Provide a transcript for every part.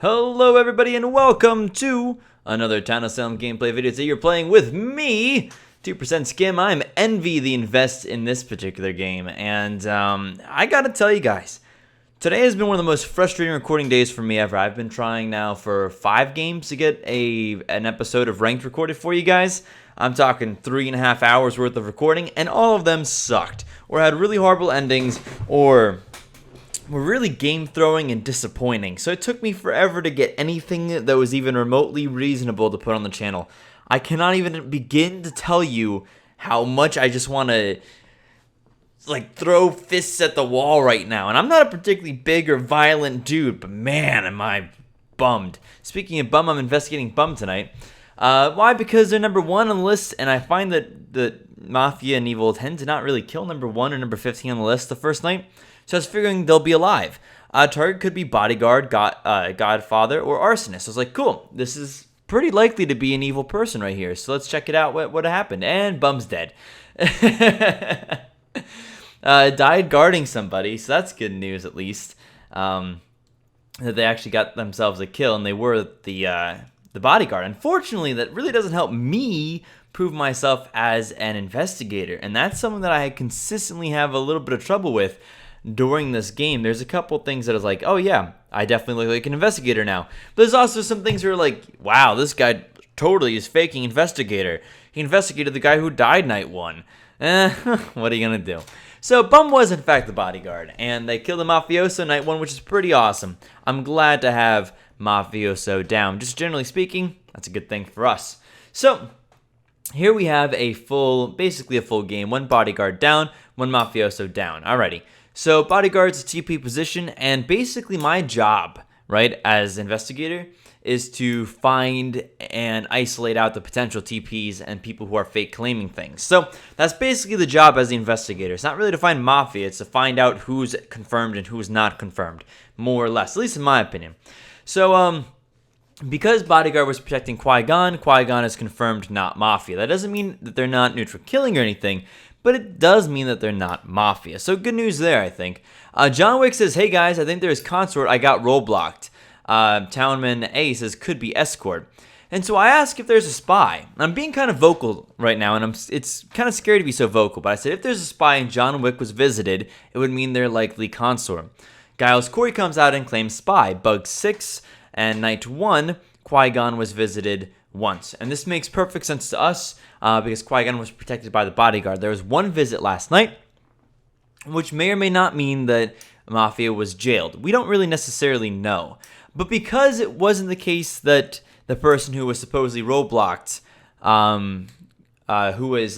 Hello everybody and welcome to another Town of Salem gameplay video. Today you're playing with me, 2% Skim. I'm Envy the Invest in this particular game, and I gotta tell you guys, today has been one of the most frustrating recording days for me ever. I've been trying now for 5 games to get an episode of Ranked recorded for you guys. I'm talking 3.5 hours worth of recording, and all of them sucked, or had really horrible endings, or were really game-throwing and disappointing. So it took me forever to get anything that was even remotely reasonable to put on the channel. I cannot even begin to tell you how much I just want to throw fists at the wall right now. And I'm not a particularly big or violent dude, but man, am I bummed. Speaking of bum, I'm investigating bum tonight. Why? Because they're number 1 on the list, and I find that the Mafia and Evil tend to not really kill number 1 or number 15 on the list the first night. So I was figuring they'll be alive. Target could be bodyguard, godfather, or arsonist. So I was like, cool, this is pretty likely to be an evil person right here. So let's check it out, what happened. And Bum's dead. Died guarding somebody, so that's good news at least. That they actually got themselves a kill, and they were the bodyguard. Unfortunately, that really doesn't help me prove myself as an investigator. And that's something that I consistently have a little bit of trouble with during this game. There's a couple things that I was like, oh yeah, I definitely look like an investigator now. But there's also some things that are like, wow, this guy totally is faking investigator. He investigated the guy who died night 1. What are you gonna do? So Bum was in fact the bodyguard, and they killed the mafioso night 1, which is pretty awesome. I'm glad to have mafioso down. Just generally speaking, that's a good thing for us. So here we have basically a full game. 1 bodyguard down, 1 mafioso down. Alrighty. So bodyguard's a TP position, and basically my job, right, as investigator, is to find and isolate out the potential TPs and people who are fake claiming things. So that's basically the job as the investigator. It's not really to find mafia, it's to find out who's confirmed and who's not confirmed, more or less, at least in my opinion. So, because bodyguard was protecting Qui-Gon, Qui-Gon is confirmed not mafia. That doesn't mean that they're not neutral killing or anything, but it does mean that they're not mafia. So good news there, I think. John Wick says, hey guys, I think there's consort. I got roadblocked. Townman A says, could be escort. And so I ask if there's a spy. I'm being kind of vocal right now, and it's kind of scary to be so vocal, but I said if there's a spy and John Wick was visited, it would mean they're likely consort. Giles Corey comes out and claims spy. Bug 6 and night 1, Qui-Gon was visited once. And this makes perfect sense to us because Qui-Gon was protected by the bodyguard. There was 1 visit last night, which may or may not mean that Mafia was jailed. We don't really necessarily know. But because it wasn't the case that the person who was supposedly roadblocked, who is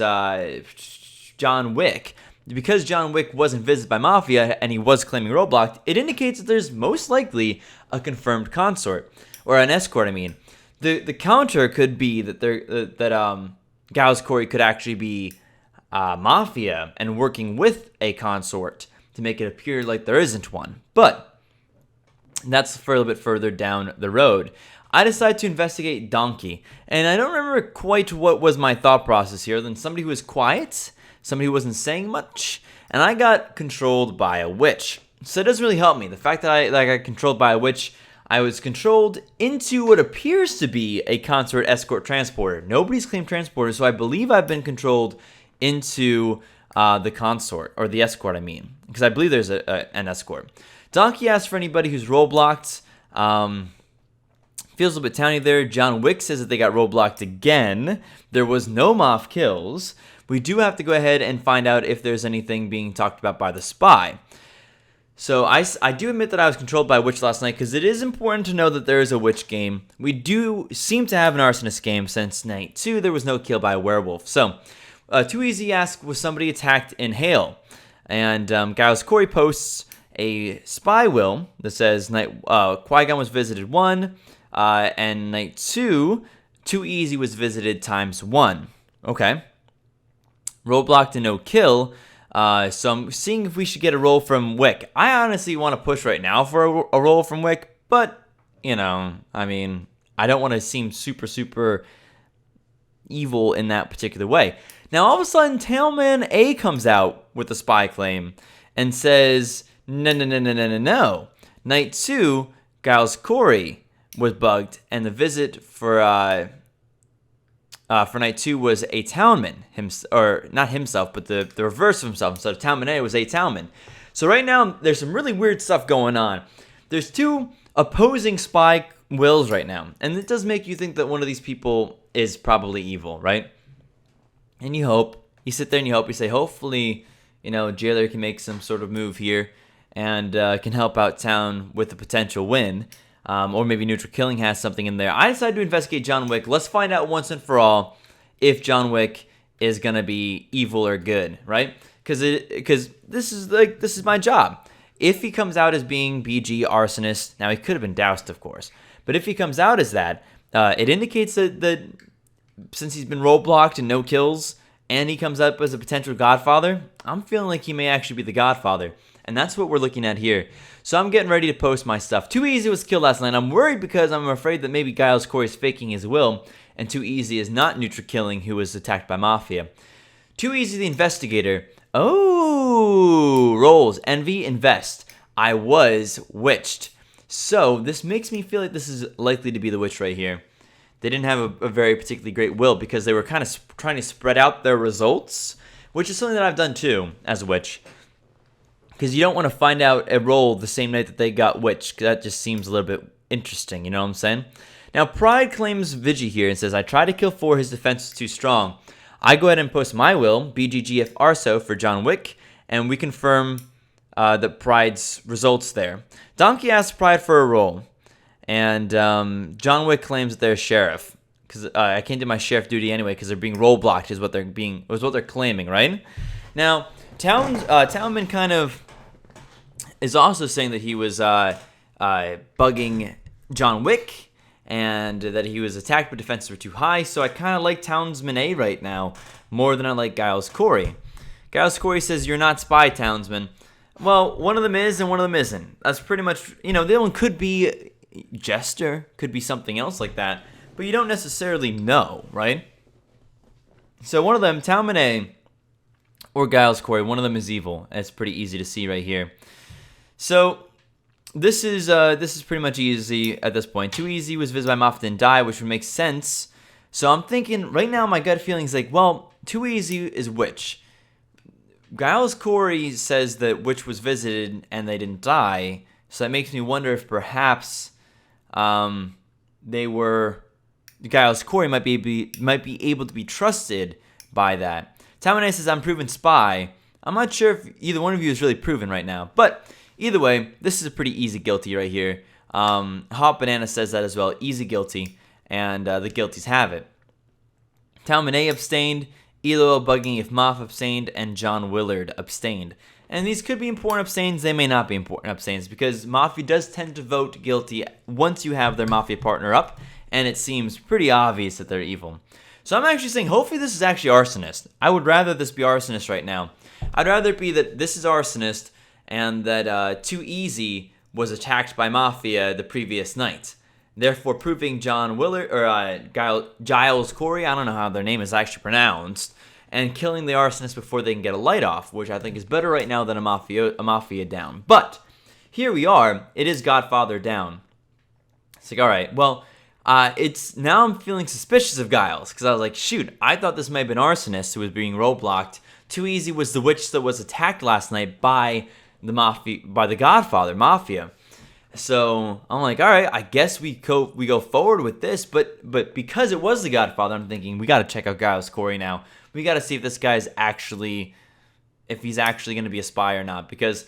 John Wick, because John Wick wasn't visited by Mafia and he was claiming roadblocked, it indicates that there's most likely a confirmed consort, or an escort, I mean. The counter could be that Giles Corey could actually be Mafia and working with a consort to make it appear like there isn't one. But that's for a little bit further down the road. I decided to investigate Donkey, and I don't remember quite what was my thought process here, than somebody who was quiet, somebody who wasn't saying much, and I got controlled by a witch. So it doesn't really help me. The fact that I got controlled by a witch, I was controlled into what appears to be a consort escort transporter. Nobody's claimed transporter, so I believe I've been controlled into the consort, or the escort, I mean, because I believe there's an escort. Donkey asks for anybody who's roadblocked. Feels a little bit towny there. John Wick says that they got roadblocked again. There was no Moff kills. We do have to go ahead and find out if there's anything being talked about by the spy. So I do admit that I was controlled by a witch last night, because it is important to know that there is a witch game. We do seem to have an arsonist game since night 2. There was no kill by a werewolf. So, Too Easy asks, was somebody attacked in Hale? And Giles Corey posts a spy will that says Qui-Gon was visited 1, and night 2, Too Easy was visited times 1. Okay. Roadblocked and no kill. So I'm seeing if we should get a roll from Wick. I honestly want to push right now for a roll from Wick, but, you know, I mean, I don't want to seem super evil in that particular way. Now, all of a sudden, Tailman A comes out with a spy claim and says, no. Night 2, Giles Corey was bugged, and the visit for night 2 was a townman, or not himself, but the reverse of himself. Instead of Townman A, it was a townman. So right now, there's some really weird stuff going on. There's 2 opposing spy wills right now, and it does make you think that one of these people is probably evil, right? And you sit there and you hope, you say, hopefully, Jailer can make some sort of move here and can help out town with a potential win. Or maybe Neutral Killing has something in there. I decided to investigate John Wick. Let's find out once and for all if John Wick is gonna be evil or good, right? Because this is my job. If he comes out as being BG arsonist, now he could have been doused, of course, but if he comes out as that, it indicates that since he's been roadblocked and no kills, and he comes up as a potential Godfather, I'm feeling like he may actually be the Godfather. And that's what we're looking at here. So I'm getting ready to post my stuff. Too Easy was killed last night. I'm worried because I'm afraid that maybe Giles Corey is faking his will, and Too Easy is not Neutral Killing, who was attacked by Mafia. Too Easy, the investigator. Oh, rolls, envy, invest. I was witched. So this makes me feel like this is likely to be the witch right here. They didn't have a very particularly great will because they were kind of trying to spread out their results, which is something that I've done too as a witch. Because you don't want to find out a roll the same night that they got witched, because that just seems a little bit interesting, you know what I'm saying? Now, Pride claims Vigi here and says, I tried to kill 4, his defense is too strong. I go ahead and post my will, BGGF Arso, for John Wick, and we confirm the Pride's results there. Donkey asks Pride for a roll, and John Wick claims that they're sheriff, because I can't do my sheriff duty anyway, because they're being roll blocked, is what they're claiming, right? Now, Townman kind of is also saying that he was bugging John Wick and that he was attacked but defenses were too high. So I kind of like Townsman A right now more than I like Giles Corey. Giles Corey says, you're not spy, Townsman. Well, one of them is and one of them isn't. That's pretty much, the other one could be Jester, could be something else like that, but you don't necessarily know, right? So one of them, Townman A or Giles Corey, one of them is evil. It's pretty easy to see right here. So this is pretty much easy at this point. Too Easy was visited by Mafia, didn't die, which would make sense. So I'm thinking right now my gut feeling is like, well, Too Easy is Witch. Giles Corey says that Witch was visited and they didn't die. So that makes me wonder if perhaps Giles Corey might be able to be trusted by that. Tamanay says, I'm proven spy. I'm not sure if either one of you is really proven right now. But either way, this is a pretty easy guilty right here. Hot Banana says that as well. Easy guilty. And the guilties have it. Talman A abstained. Elo bugging if Moff abstained. And John Willard abstained. And these could be important abstains. They may not be important abstains. Because Mafia does tend to vote guilty once you have their Mafia partner up. And it seems pretty obvious that they're evil. So I'm actually saying, hopefully this is actually Arsonist. I would rather this be Arsonist right now. I'd rather it be that this is Arsonist and that Too Easy was attacked by Mafia the previous night. Therefore proving John Willard, or Giles Corey, I don't know how their name is actually pronounced, and killing the Arsonist before they can get a light off, which I think is better right now than a Mafia down. But here we are. It is Godfather down. It's like, all right, well, it's now I'm feeling suspicious of Giles because I was like, shoot, I thought this might have been Arsonist who was being roadblocked. Too Easy was the witch that was attacked last night by the Godfather Mafia. So I'm like, all right, I guess we go forward with this, but because it was the Godfather, I'm thinking we got to check out Giles Corey now. We got to see if this guy's if he's actually going to be a spy or not, because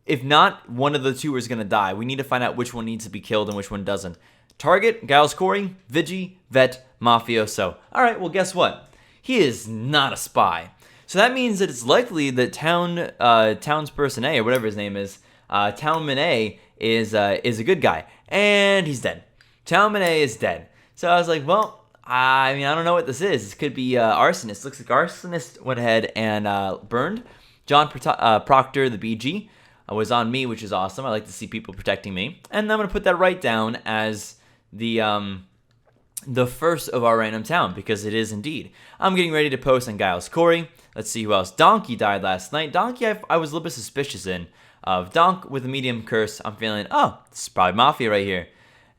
if not, one of the two is going to die. We need to find out which one needs to be killed and which one doesn't. Target, Giles Corey, Vigi, Vet, Mafioso. All right, well, guess what? He is not a spy. So that means that it's likely that Townsperson A, or whatever his name is, Townman A, is a good guy. And he's dead. Townman A is dead. So I was like, well, I don't know what this is. This could be Arsonist. Looks like Arsonist went ahead and burned. John Proctor, the BG, was on me, which is awesome. I like to see people protecting me. And I'm going to put that right down as the first of our random town, because it is indeed. I'm getting ready to post on Giles Corey. Let's see who else. Donkey died last night. Donkey I was a little bit suspicious of Donk with a medium curse. I'm feeling, oh, this is probably Mafia right here.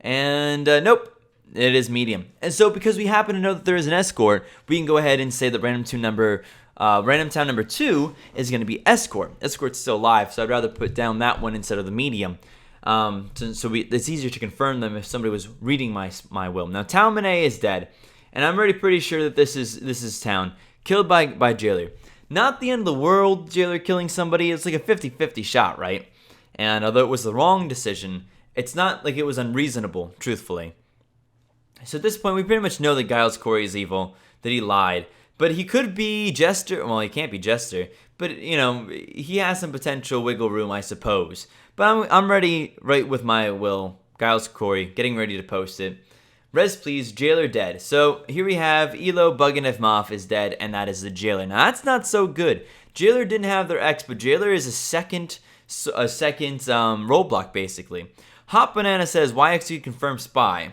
And nope, it is medium. And so because we happen to know that there is an escort, we can go ahead and say that random town number 2 is going to be escort. Escort's still alive, so I'd rather put down that one instead of the medium. It's easier to confirm them if somebody was reading my will. Now, Townman A is dead, and I'm already pretty sure that this is Town, killed by Jailer. Not the end of the world, Jailer killing somebody. It's like a 50-50 shot, right? And although it was the wrong decision, it's not like it was unreasonable, truthfully. So at this point, we pretty much know that Giles Corey is evil, that he lied. But he could be Jester. Well, he can't be Jester. But, he has some potential wiggle room, I suppose. But I'm ready right with my will. Giles Corey, getting ready to post it. Res please, Jailer dead. So here we have Elo Buggenif Moff is dead, and that is the Jailer. Now that's not so good. Jailer didn't have their X, but Jailer is a second roadblock basically. Hot Banana says YXU confirmed spy,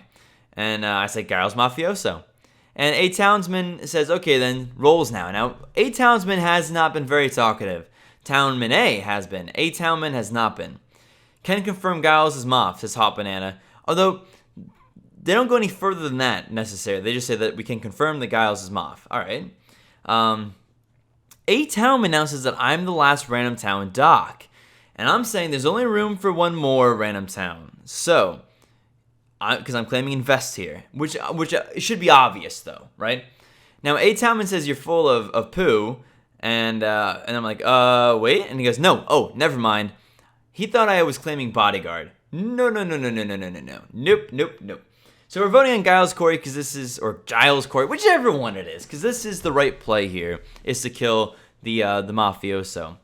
and I say Giles Mafioso. And A Townsman says okay then rolls now. Now A Townsman has not been very talkative. Townman A has been. A Townman has not been. Can confirm Giles is Moff, says Hot Banana. Although they don't go any further than that necessarily. They just say that we can confirm that Giles is Moff. All right. A Town announces that I'm the last random town doc. And I'm saying there's only room for one more random town. So, because I'm claiming invest here. Which should be obvious though, right? Now, A Townman says you're full of poo. And I'm like, wait. And he goes, no. Oh, never mind. He thought I was claiming bodyguard. No. Nope. So we're voting on Giles Corey because this is, or Giles Corey, whichever one it is, because this is the right play here, is to kill the mafioso.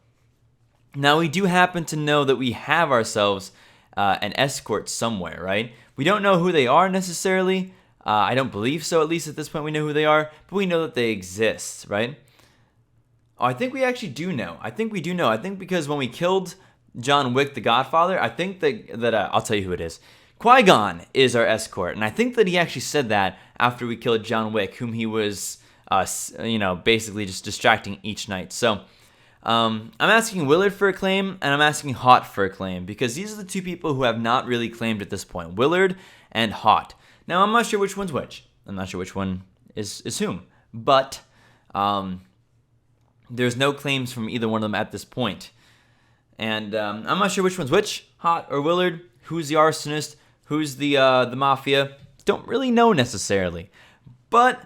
Now we do happen to know that we have ourselves an escort somewhere, right? We don't know who they are necessarily. I don't believe so. At least at this point we know who they are, but we know that they exist, right? Oh, I think we actually do know. I think we do know. I think because when we killed John Wick, the Godfather, I think that I'll tell you who it is. Qui-Gon is our escort, and I think that he actually said that after we killed John Wick, whom he was, basically just distracting each night. So, I'm asking Willard for a claim, and I'm asking Hot for a claim, because these are the two people who have not really claimed at this point, Willard and Hot. Now, I'm not sure which one's which. I'm not sure which one is whom, but there's no claims from either one of them at this point. And I'm not sure which one's which, Hot or Willard, who's the arsonist, who's the mafia. Don't really know necessarily. But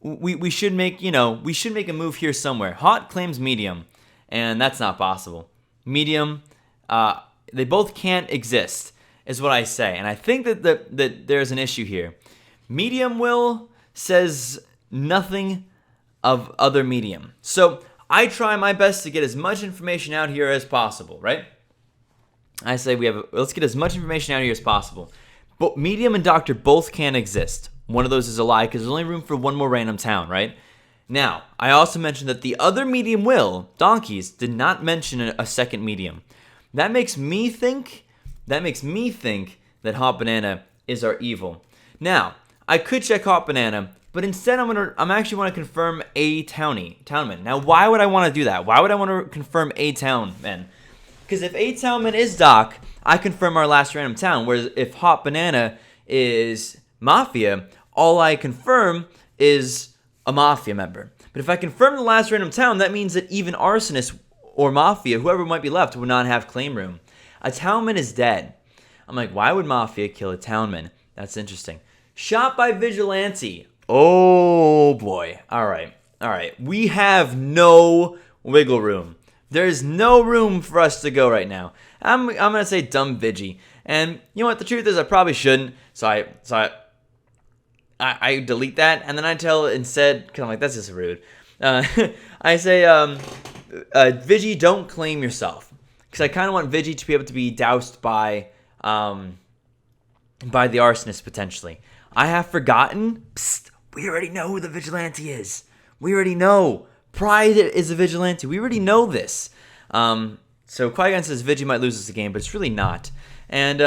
we should make a move here somewhere. Hot claims medium, and that's not possible. Medium, they both can't exist, is what I say. And I think that there's an issue here. Medium will says nothing of other medium. So I try my best to get as much information out here as possible, right? I say let's get as much information out here as possible. But medium and doctor both can't exist. One of those is a lie because there's only room for one more random town, right? Now, I also mentioned that the other medium will, Donkeys, did not mention a second medium. That makes me think that Hot Banana is our evil. Now, I could check Hot Banana, but instead I'm actually want to confirm A Townman. Now, why would I want to do that? Why would I want to confirm A Townman? Because if A Townman is Doc, I confirm our last random town. Whereas if Hot Banana is Mafia, all I confirm is a Mafia member. But if I confirm the last random town, that means that even Arsonist or Mafia, whoever might be left, would not have claim room. A Townman is dead. I'm like, why would Mafia kill a Townman? That's interesting. Shot by Vigilante. Oh boy. All right. We have no wiggle room. There's no room for us to go right now. I'm gonna say dumb Vigi, and you know what? The truth is, I probably shouldn't. So I delete that, and then I tell instead, because I'm like, that's just rude. I say, Vigi, don't claim yourself, because I kind of want Vigi to be able to be doused by the arsonist potentially. I have forgotten. Psst, we already know who the vigilante is. We already know. Pride is a vigilante. We already know this. So Qui-Gon says Vigi might lose this game, but it's really not. And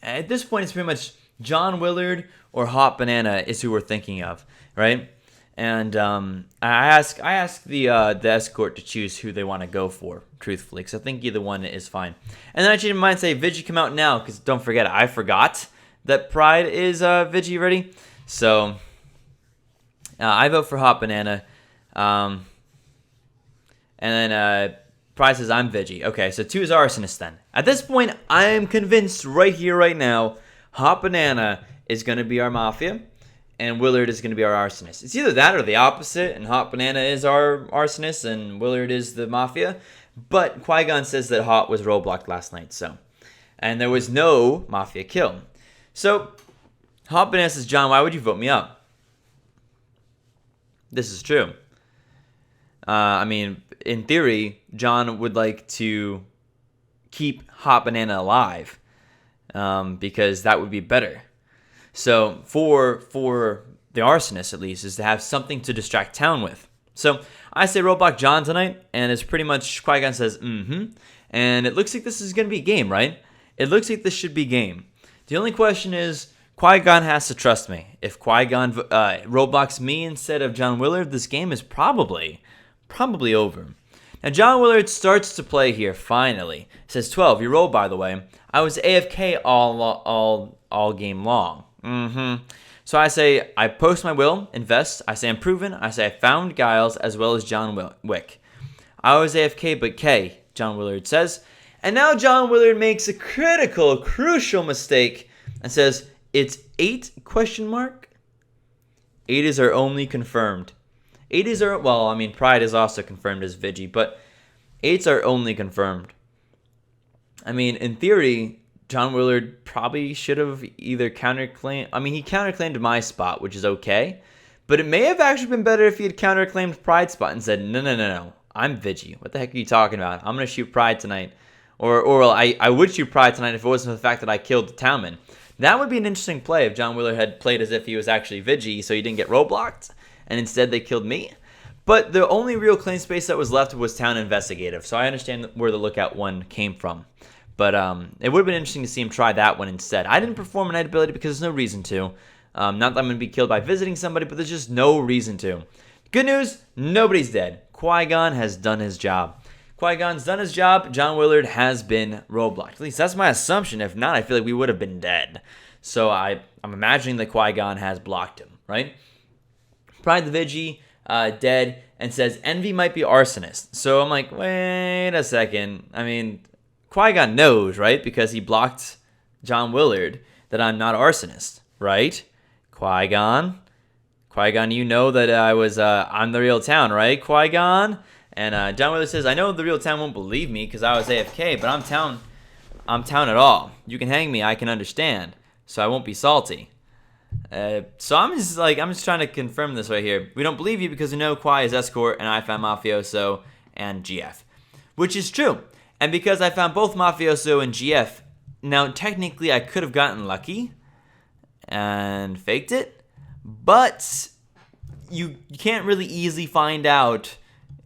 at this point, it's pretty much John Willard or Hot Banana is who we're thinking of, right? And I ask the escort to choose who they want to go for, truthfully, because I think either one is fine. And then I change my mind and say Vigi come out now, because don't forget, I forgot that Pride is Vigi already. So I vote for Hot Banana. And then Pride says I'm Vigi. Okay, so 2 is Arsonist then. At this point, I am convinced right here, right now, Hot Banana is going to be our Mafia, and Willard is going to be our Arsonist. It's either that or the opposite, and Hot Banana is our Arsonist, and Willard is the Mafia. But Qui-Gon says that Hot was roadblocked last night, so. And there was no Mafia kill. So, Hot Banana says, John, why would you vote me up? This is true. In theory, John would like to keep Hot Banana alive, because that would be better. So for the Arsonist, at least, is to have something to distract Town with. So I say roadblock John tonight, and it's pretty much Qui-Gon says, and it looks like this is going to be game, right? It looks like this should be game. The only question is, Qui-Gon has to trust me. If Qui-Gon roadblocks me instead of John Willard, this game is probably over. Now, John Willard starts to play here, finally. It says 12, you roll, by the way. I was AFK all game long. So I say, I post my will, invest. I say I'm proven. I say I found Giles as well as John Wick. I was AFK, but K, John Willard says. And now John Willard makes a crucial mistake and says, it's 8 ? 8 is our only confirmed. 8 is our, Pride is also confirmed as Vigi, but 8's are only confirmed. In theory, John Willard probably should have either counterclaimed. He counterclaimed my spot, which is okay. But it may have actually been better if he had counterclaimed Pride's spot and said, no. I'm Vigi. What the heck are you talking about? I'm going to shoot Pride tonight. Or I would shoot Pride tonight if it wasn't for the fact that I killed the Townman. That would be an interesting play if John Willard had played as if he was actually Vigi, so he didn't get roadblocked, and instead they killed me. But the only real claim space that was left was Town Investigative, so I understand where the Lookout one came from. But it would have been interesting to see him try that one instead. I didn't perform a night ability because there's no reason to. Not that I'm going to be killed by visiting somebody, but there's just no reason to. Good news, nobody's dead. Qui-Gon has done his job. Qui-Gon's done his job. John Willard has been roadblocked. At least that's my assumption. If not, I feel like we would have been dead. So I'm imagining that Qui-Gon has blocked him, right? Pride the Vigi, dead, and says Envy might be Arsonist. So I'm like, wait a second. Qui-Gon knows, right? Because he blocked John Willard that I'm not Arsonist, right? Qui-Gon, you know that I'm the real Town, right? Qui-Gon? And John Willard says, I know the real Town won't believe me because I was AFK, but I'm Town at all. You can hang me, I can understand. So I won't be salty. So I'm just trying to confirm this right here. We don't believe you because we know Qui is escort and I found Mafioso and GF. Which is true. And because I found both Mafioso and GF, now technically I could have gotten lucky and faked it, but you can't really easily find out,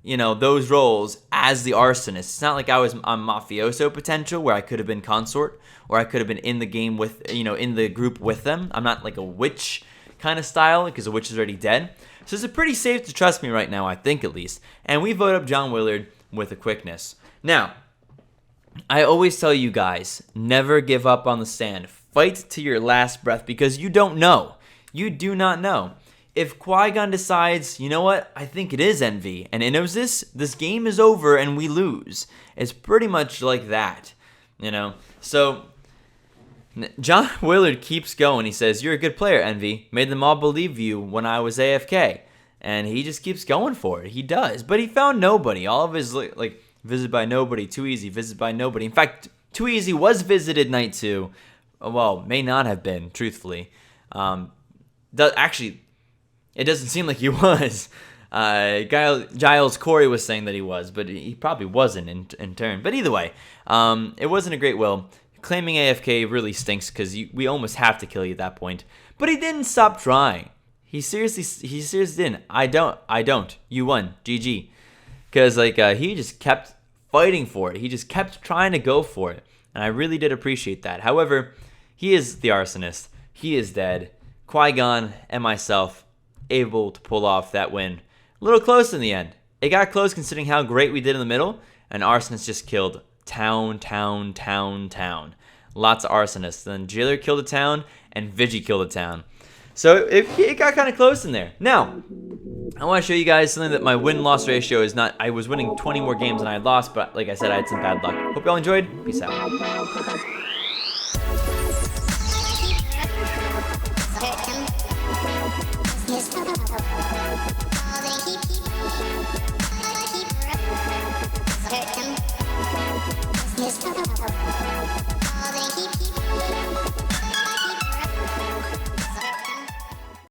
those roles as the Arsonist. It's not like I was on Mafioso potential where I could have been consort or I could have been in the game with, in the group with them. I'm not like a witch kind of style because the witch is already dead. So it's pretty safe to trust me right now, I think at least. And we vote up John Willard with a quickness. Now, I always tell you guys, never give up on the stand. Fight to your last breath because you don't know. You do not know. If Qui-Gon decides, you know what, I think it is Envy, and it knows this game is over and we lose. It's pretty much like that, So, John Willard keeps going. He says, you're a good player, Envy. Made them all believe you when I was AFK. And he just keeps going for it. He does. But he found nobody. All of his, visited by nobody. Too easy, visited by nobody. In fact, Too Easy was visited night 2. Well, may not have been, truthfully. Actually, it doesn't seem like he was. Giles Corey was saying that he was, but he probably wasn't in turn. But either way, it wasn't a great will. Claiming AFK really stinks because we almost have to kill you at that point. But he didn't stop trying. He seriously didn't. I don't. You won. GG. Because he just kept fighting for it. He just kept trying to go for it. And I really did appreciate that. However, he is the Arsonist. He is dead. Qui-Gon and myself able to pull off that win. A little close in the end. It got close considering how great we did in the middle. And Arsonist just killed Town. lots of arsonists. Then Jailer killed a town, and Vigi killed a town. So it got kind of close in there. Now, I want to show you guys something that my win-loss ratio is not. I was winning 20 more games than I had lost, but like I said, I had some bad luck. Hope you all enjoyed. Peace out.